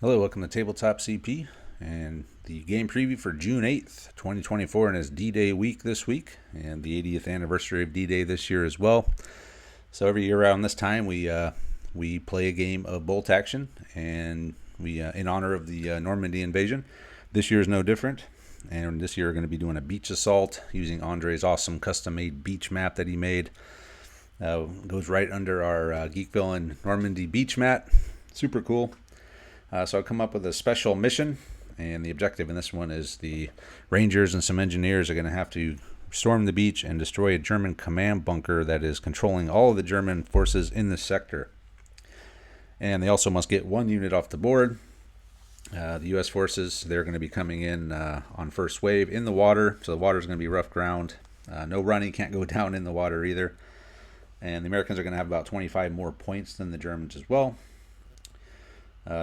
Hello, welcome to Tabletop CP and the game preview for June 8th, 2024, and it's D-Day week this week and the 80th anniversary of D-Day this year as well. So every year around this time we play a game of bolt action, and we in honor of the Normandy invasion. This year is no different, and this year we're going to be doing a beach assault using Andre's awesome custom-made beach map that he made. Goes right under our Geek Villain Normandy beach mat. Super cool. So I'll come up with a special mission, and the objective in this one is the Rangers and some engineers are going to have to storm the beach and destroy a German command bunker that is controlling all of the German forces in this sector. And they also must get one unit off the board. The U.S. forces, they're going to be coming in on first wave in the water, so the water is going to be rough ground. No running, can't go down in the water either. And the Americans are going to have about 25 more points than the Germans as well.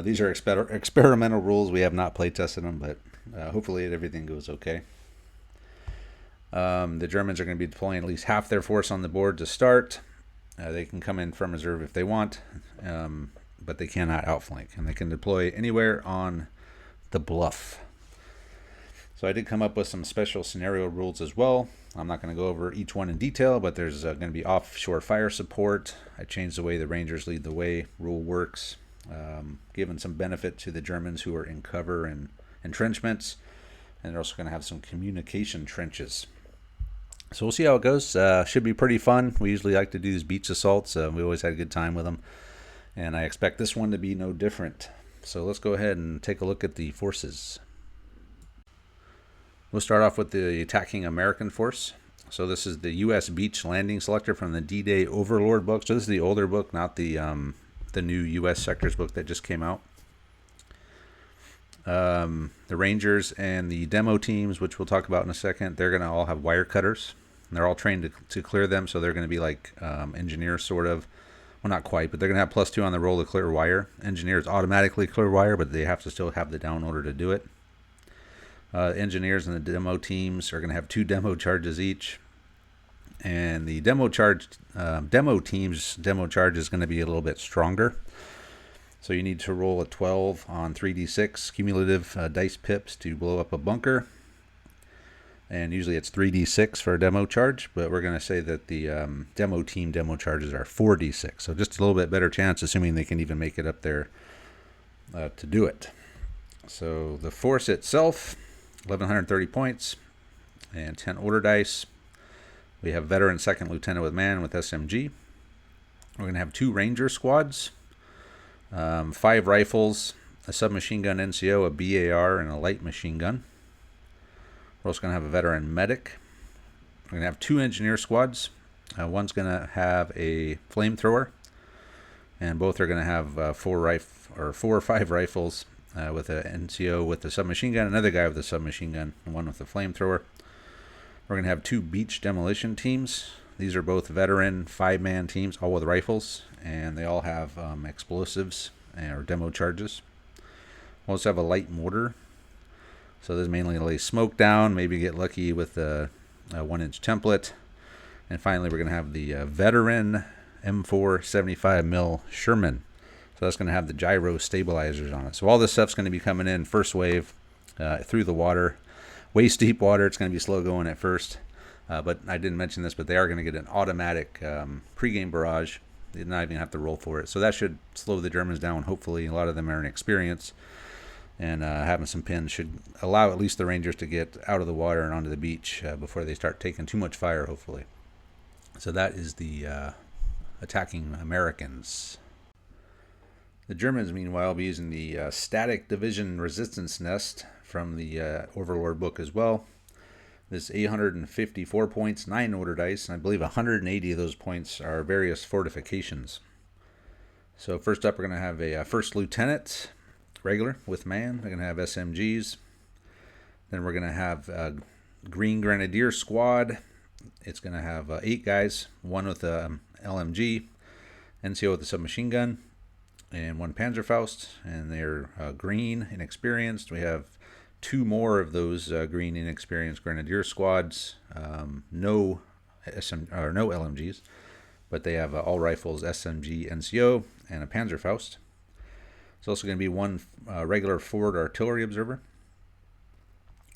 These are experimental rules. We have not play tested them, but hopefully everything goes okay. The Germans are going to be deploying at least half their force on the board to start. They can come in from reserve if they want, but they cannot outflank, and they can deploy anywhere on the bluff. So I did come up with some special scenario rules as well. I'm not going to go over each one in detail, but there's going to be offshore fire support. I changed the way the Rangers lead the way rule works. Given some benefit to the Germans who are in cover and entrenchments, and they're also going to have some communication trenches. So we'll see how it goes. Should be pretty fun. We usually like to do these beach assaults. We always had a good time with them, and I expect this one to be no different. So let's go ahead and take a look at the forces. We'll start off with the attacking American force. So this is the U.S. Beach Landing Selector from the D-Day Overlord book. So this is the older book, not the new U.S. sectors book that just came out. The Rangers and the demo teams, which we'll talk about in a second, they're going to all have wire cutters. And they're all trained to clear them, so they're going to be like engineers, sort of. Well, not quite, but they're going to have +2 on the roll to clear wire. Engineers automatically clear wire, but they have to still have the down order to do it. Engineers and the demo teams are going to have 2 demo charges each. And the demo team's demo charge is going to be a little bit stronger. So you need to roll a 12 on 3d6 cumulative dice pips to blow up a bunker. And usually it's 3d6 for a demo charge, but we're going to say that the demo team demo charges are 4d6. So just a little bit better chance, assuming they can even make it up there to do it. So the force itself, 1,130 points and 10 order dice. We have veteran second lieutenant with man with SMG. We're going to have 2 ranger squads, 5 rifles, a submachine gun NCO, a BAR, and a light machine gun. We're also going to have a veteran medic. We're going to have 2 engineer squads. One's going to have a flamethrower, and both are going to have 4 or 5 rifles with an NCO with a submachine gun, another guy with a submachine gun, and one with a flamethrower. We're going to have 2 beach demolition teams. These are both veteran 5-man teams, all with rifles, and they all have explosives or demo charges. We'll also have a light mortar. So this is mainly to lay smoke down, maybe get lucky with a 1-inch template. And finally, we're going to have the veteran M4 75mm Sherman. So that's going to have the gyro stabilizers on it. So all this stuff's going to be coming in first wave through the water. Waist deep water. It's going to be slow going at first, but I didn't mention this, but they are going to get an automatic pregame barrage. They did not even have to roll for it, so that should slow the Germans down. Hopefully, a lot of them are inexperienced, and having some pins should allow at least the Rangers to get out of the water and onto the beach before they start taking too much fire. Hopefully, so that is the attacking Americans. The Germans, meanwhile, will be using the static division resistance nest from the Overlord book as well. This 854 points, 9 order dice, and I believe 180 of those points are various fortifications. So first up, we're going to have a first lieutenant, regular, with man. We're going to have SMGs. Then we're going to have a Green Grenadier squad. It's going to have 8 guys, 1 with a LMG, NCO with a submachine gun, and 1 Panzerfaust, and they're green, inexperienced. We have 2 more of those green, inexperienced Grenadier squads. No LMGs, but they have all rifles, SMG, NCO, and a Panzerfaust. There's also going to be one regular forward artillery observer.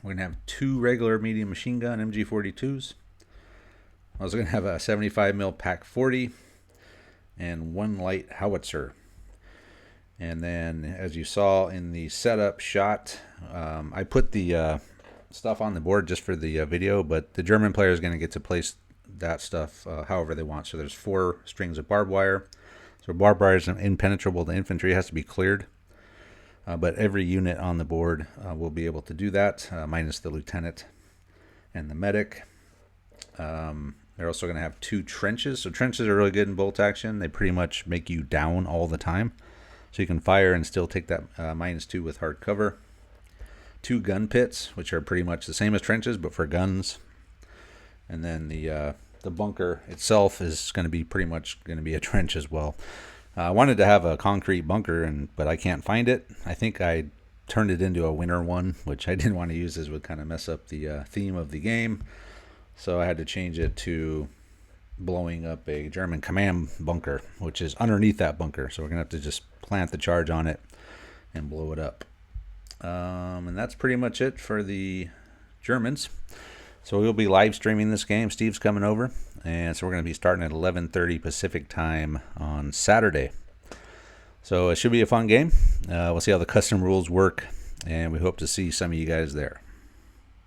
We're going to have 2 regular medium machine gun MG42s. I was going to have a 75 mil Pac 40 and 1 light howitzer. And then, as you saw in the setup shot, I put the stuff on the board just for the video, but the German player is going to get to place that stuff however they want. So there's 4 strings of barbed wire. So barbed wire is impenetrable to infantry, it has to be cleared. But every unit on the board will be able to do that, minus the lieutenant and the medic. They're also going to have 2 trenches. So trenches are really good in bolt action. They pretty much make you down all the time. So you can fire and still take that -2 with hard cover. 2 gun pits, which are pretty much the same as trenches, but for guns. And then the bunker itself is going to be pretty much going to be a trench as well. I wanted to have a concrete bunker, but I can't find it. I think I turned it into a winter one, which I didn't want to use as would kind of mess up the theme of the game. So I had to change it to blowing up a German command bunker, which is underneath that bunker. So we're going to have to just plant the charge on it and blow it up. And that's pretty much it for the Germans. So we'll be live streaming this game. Steve's coming over. And so we're going to be starting at 11:30 Pacific time on Saturday. So it should be a fun game. We'll see how the custom rules work. And we hope to see some of you guys there.